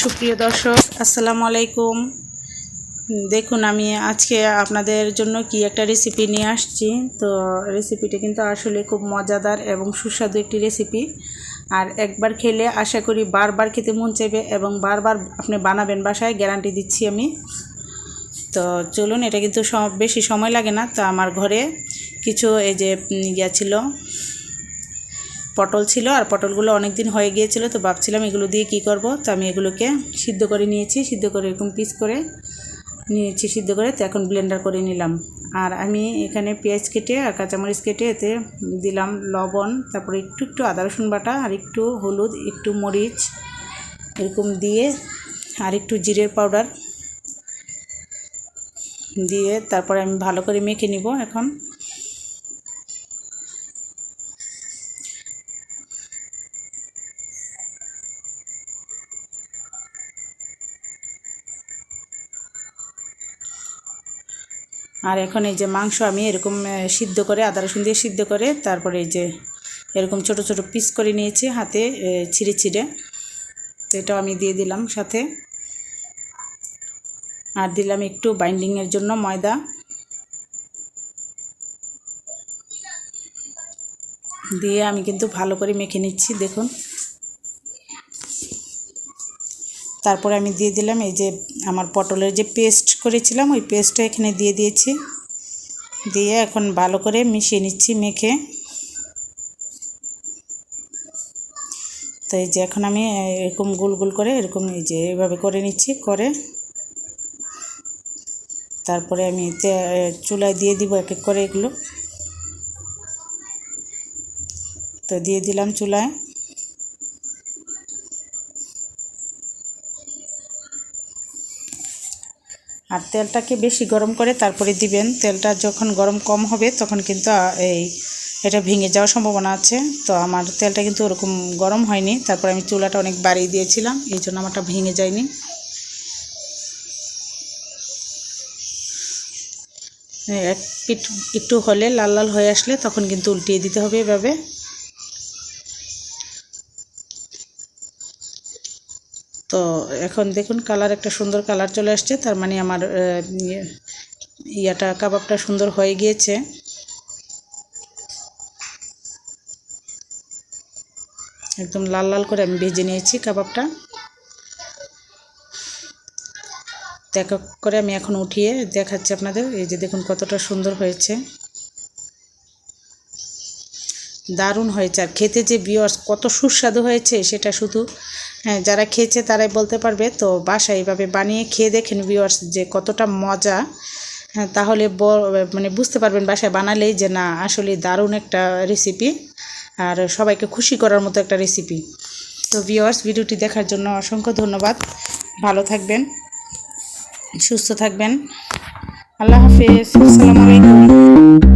সুপ্রিয় দর্শক, আসসালামু আলাইকুম। দেখুন, আমি আজকে আপনাদের জন্য কি একটা রেসিপি নিয়ে আসছি। তো রেসিপিটা কিন্তু আসলে খুব মজাদার এবং সুস্বাদু একটি রেসিপি। আর একবার খেলে আশা করি বারবার খেতে মন চাইবে এবং বারবার আপনি বানাবেন বাসায়, গ্যারান্টি দিচ্ছি আমি। তো চলুন, এটা কিন্তু বেশি সময় লাগে না। তো আমার ঘরে কিছু এই যে ছিল, পটল ছিল, আর পটলগুলো অনেক দিন হয়ে গিয়েছিল। তো ভাবছিলাম এগুলো দিয়ে কি করব। তো আমি এগুলোকে সিদ্ধ করে নিয়েছি, সিদ্ধ করে এরকম পিস করে নিয়েছি, সিদ্ধ করে। তো এখন ব্লেন্ডার করে নিলাম। আর আমি এখানে পেঁয়াজ কেটে আর কাঁচামরিচ কেটে এতে দিলাম লবণ, তারপরে একটু একটু আদা রসুন বাটা, আর একটু হলুদ, একটু মরিচ এরকম দিয়ে, আর একটু জিরের পাউডার দিয়ে তারপরে আমি ভালো করে মেখে নিব এখন। আর এখন এই যে মাংস আমি এরকম সিদ্ধ করে, আদা রসুন দিয়ে সিদ্ধ করে, তারপরে এই যে এরকম ছোট ছোট পিস করে নিয়েছি হাতে ছিঁড়ে ছিঁড়ে। তো এটাও আমি দিয়ে দিলাম সাথে। আর দিলাম একটু বাইন্ডিংয়ের জন্য ময়দা, দিয়ে আমি কিন্তু ভালো করে মেখে নিচ্ছি। দেখুন, তারপরে আমি দিয়ে দিলাম এই যে আমার পটলের যে পেস্ট করেছিলাম, ওই পেস্টটা এখানে দিয়ে দিয়েছি। দিয়ে এখন ভালো করে মিশিয়ে নিচ্ছি মেখে। তো এই যে এখন আমি এরকম গোল গোল করে এরকম এই যে এভাবে করে নিচ্ছি, করে তারপরে আমি চুলায় দিয়ে দিব এক এক করে এগুলো। তো দিয়ে দিলাম চুলায়। আর তেলটাকে বেশি গরম করে তারপরে দিবেন। তেলটা যখন গরম কম হবে তখন কিন্তু এটা ভেঙে যাওয়ার সম্ভাবনা আছে। তো আমার তেলটা কিন্তু ওরকম গরম হয়নি, তারপর আমি চুলাটা অনেক বাড়িয়ে দিয়েছিলাম, এই জন্য আমারটা ভেঙে যায়নি। এক পিঠ একটু হলে লাল লাল হয়ে আসলে তখন কিন্তু উল্টিয়ে দিতে হবে এভাবে। তো এখন দেখুন কালার, একটা সুন্দর কালার চলে আসছে, তার মানে আমার কাবাবটা সুন্দর হয়ে গিয়েছে। একদম লাল লাল করে আমি ভেজে নিয়েছি কাবাবটা। এক এক করে আমি এখন উঠিয়ে দেখাচ্ছি আপনাদের। এই যে দেখুন কতটা সুন্দর হয়েছে, দারুণ হয়েছে। আর খেতে যে ভিউয়ার্স কত সুস্বাদু হয়েছে সেটা শুধু যারা খেয়েছে তারাই বলতে পারবে। তো বাসায় এইভাবে বানিয়ে খেয়ে দেখেন ভিউয়ার্স যে কতটা মজা। তাহলে মানে বুঝতে পারবেন বাসায় বানালেই যে না, আসলে দারুণ একটা রেসিপি আর সবাইকে খুশি করার মতো একটা রেসিপি। তো ভিউয়ার্স, ভিডিওটি দেখার জন্য অসংখ্য ধন্যবাদ। ভালো থাকবেন, সুস্থ থাকবেন। আল্লাহ হাফেজ, আসসালামু আলাইকুম।